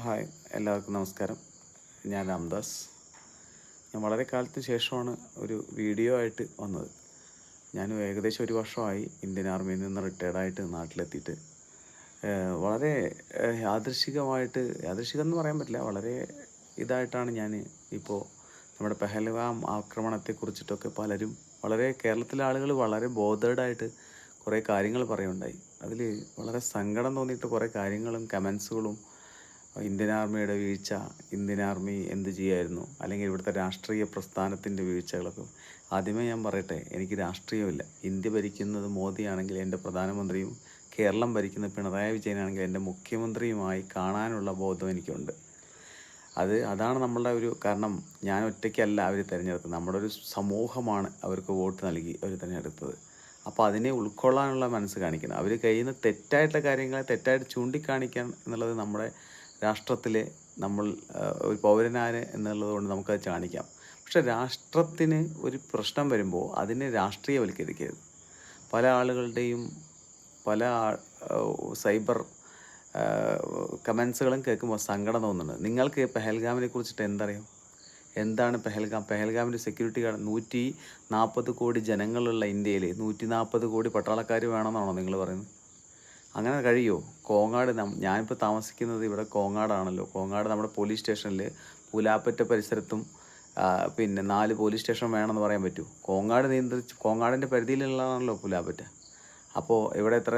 Hi, എല്ലാവർക്കും നമസ്കാരം. ഞാൻ രാംദാസ്. ഞാൻ വളരെ കാലത്തിന് ശേഷമാണ് ഒരു വീഡിയോ ആയിട്ട് വന്നത്. ഞാൻ ഏകദേശം 1 വർഷമായി ഇന്ത്യൻ ആർമിയിൽ നിന്ന് റിട്ടയർഡായിട്ട് നാട്ടിലെത്തിയിട്ട്. വളരെ യാദൃശ്ചികം എന്ന് പറയാൻ പറ്റില്ല, വളരെ ഇതായിട്ടാണ് ഞാൻ ഇപ്പോൾ നമ്മുടെ പെഹൽഗാം ആക്രമണത്തെക്കുറിച്ചിട്ടൊക്കെ പലരും കേരളത്തിലെ ആളുകൾ വളരെ ബോധേഡായിട്ട് കുറേ കാര്യങ്ങൾ പറയുണ്ടായി. അതിൽ വളരെ സങ്കടം തോന്നിയിട്ട് കുറേ കാര്യങ്ങളും കമൻസുകളും, ഇന്ത്യൻ ആർമിയുടെ വീഴ്ച, ഇന്ത്യൻ ആർമി എന്ത് ചെയ്യായിരുന്നു, അല്ലെങ്കിൽ ഇവിടുത്തെ രാഷ്ട്രീയ പ്രസ്ഥാനത്തിൻ്റെ വീഴ്ചകളൊക്കെ. ആദ്യമേ ഞാൻ പറയട്ടെ, എനിക്ക് രാഷ്ട്രീയമില്ല. ഇന്ത്യ ഭരിക്കുന്നത് മോദിയാണെങ്കിൽ എൻ്റെ പ്രധാനമന്ത്രിയും, കേരളം ഭരിക്കുന്ന പിണറായി വിജയനാണെങ്കിൽ എൻ്റെ മുഖ്യമന്ത്രിയുമായി കാണാനുള്ള ബോധം എനിക്കുണ്ട്. അതാണ് നമ്മളുടെ ഒരു കാരണം. ഞാൻ ഒറ്റയ്ക്കല്ല അവർ തിരഞ്ഞെടുത്തത്, നമ്മുടെ ഒരു സമൂഹമാണ് അവർക്ക് വോട്ട് നൽകി അവർ തിരഞ്ഞെടുത്തത്. അപ്പോൾ അതിനെ ഉൾക്കൊള്ളാനുള്ള മനസ്സ് കാണിക്കണം. അവർ കഴിയുന്ന തെറ്റായിട്ടുള്ള കാര്യങ്ങളെ തെറ്റായിട്ട് ചൂണ്ടിക്കാണിക്കാൻ എന്നുള്ളത് നമ്മുടെ രാഷ്ട്രത്തിലെ നമ്മൾ ഒരു പൗരനാണ് എന്നുള്ളത് കൊണ്ട് നമുക്കത് കാണിക്കാം. പക്ഷെ രാഷ്ട്രത്തിന് ഒരു പ്രശ്നം വരുമ്പോൾ അതിനെ രാഷ്ട്രീയവൽക്കരിക്കരുത്. പല ആളുകളുടെയും പല സൈബർ കമൻസുകളും കേൾക്കുമ്പോൾ സങ്കടം തോന്നുന്നുണ്ട്. നിങ്ങൾക്ക് പെഹൽഗാമിനെ കുറിച്ചിട്ട് എന്തറിയാം? എന്താണ് പെഹൽഗാം? പെഹൽഗാമിൻ്റെ സെക്യൂരിറ്റി ഗാർഡ് 140 കോടി ജനങ്ങളുള്ള ഇന്ത്യയിൽ 140 കോടി പട്ടാളക്കാർ വേണമെന്നാണോ നിങ്ങൾ പറയുന്നത്? അങ്ങനെ കഴിയുമോ? കോങ്ങാട്, ഞാനിപ്പോൾ താമസിക്കുന്നത് ഇവിടെ കോങ്ങാടാണല്ലോ. കോങ്ങാട് നമ്മുടെ പോലീസ് സ്റ്റേഷനിൽ പുലാപ്പറ്റ പരിസരത്തും പിന്നെ 4 പോലീസ് സ്റ്റേഷൻ വേണമെന്ന് പറയാൻ പറ്റുമോ? കോങ്ങാടിൻ്റെ പരിധിയിലുള്ളതാണല്ലോ പുലാപ്പറ്റ. അപ്പോൾ ഇവിടെ എത്ര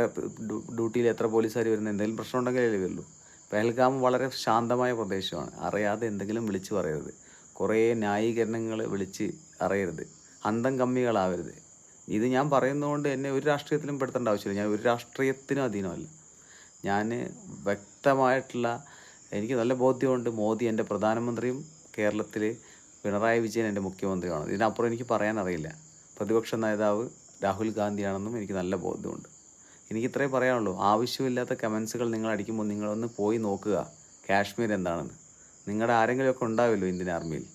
ഡ്യൂട്ടിയിൽ എത്ര പോലീസുകാർ വരുന്നത്? എന്തെങ്കിലും പ്രശ്നം ഉണ്ടെങ്കിലേ വരുള്ളൂ. പെഹൽഗാം വളരെ ശാന്തമായ പ്രദേശമാണ്. അറിയാതെ എന്തെങ്കിലും വിളിച്ച് പറയരുത്. കുറേ ന്യായീകരണങ്ങൾ വിളിച്ച് അറിയരുത്. അന്തം കമ്മികളാവരുത്. ഇത് ഞാൻ പറയുന്നതുകൊണ്ട് എന്നെ ഒരു രാഷ്ട്രീയത്തിലും പെടുത്തേണ്ട ആവശ്യമില്ല. ഞാൻ ഒരു രാഷ്ട്രീയത്തിനും അധീനമല്ല. ഞാൻ വ്യക്തമായിട്ടുള്ള, എനിക്ക് നല്ല ബോധ്യമുണ്ട്, മോദി എൻ്റെ പ്രധാനമന്ത്രിയും കേരളത്തിൽ പിണറായി വിജയൻ എൻ്റെ മുഖ്യമന്ത്രിയുമാണ്. ഇതിനപ്പുറം എനിക്ക് പറയാനറിയില്ല. പ്രതിപക്ഷ നേതാവ് രാഹുൽ ഗാന്ധിയാണെന്നും എനിക്ക് നല്ല ബോധ്യമുണ്ട്. എനിക്ക് ഇത്രേ പറയാനുള്ളൂ. ആവശ്യമില്ലാത്ത കമൻസുകൾ നിങ്ങൾ അടിക്കുമ്പോൾ നിങ്ങളൊന്ന് പോയി നോക്കുക കാശ്മീർ എന്താണെന്ന്. നിങ്ങളുടെ ആരെങ്കിലുമൊക്കെ ഉണ്ടാവുമല്ലോ ഇന്ത്യൻ ആർമിയിൽ.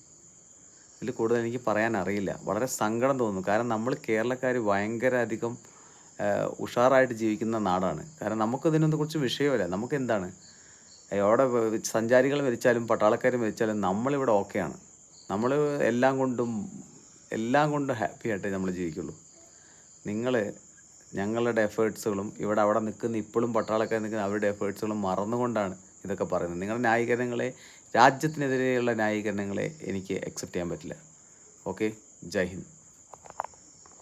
ഇതിൽ കൂടുതൽ എനിക്ക് പറയാൻ അറിയില്ല. വളരെ സങ്കടം തോന്നുന്നു. കാരണം നമ്മൾ കേരളക്കാർ ഭയങ്കര അധികം ഉഷാറായിട്ട് ജീവിക്കുന്ന നാടാണ്. കാരണം നമുക്കിതിനൊന്നും കുറിച്ച് വിഷയമില്ല. നമുക്ക് എന്താണ്, എവിടെ സഞ്ചാരികൾ മരിച്ചാലും പട്ടാളക്കാർ മരിച്ചാലും നമ്മളിവിടെ ഓക്കെയാണ്. നമ്മൾ എല്ലാം കൊണ്ടും ഹാപ്പി ആയിട്ട് നമ്മൾ ജീവിക്കുള്ളൂ. നിങ്ങൾ ഞങ്ങളുടെ എഫേർട്സുകളും അവിടെ നിൽക്കുന്ന ഇപ്പോഴും പട്ടാളക്കാർ നിൽക്കുന്ന അവരുടെ എഫേർട്സുകളും മറന്നുകൊണ്ടാണ് ഇതൊക്കെ പറയുന്നത്. നിങ്ങളുടെ ന്യായീകരണങ്ങളെ, രാജ്യത്തിനെതിരെയുള്ള ന്യായീകരണങ്ങളെ എനിക്ക് അക്സെപ്റ്റ് ചെയ്യാൻ പറ്റില്ല. ഓക്കെ, ജയ് ഹിന്ദ്.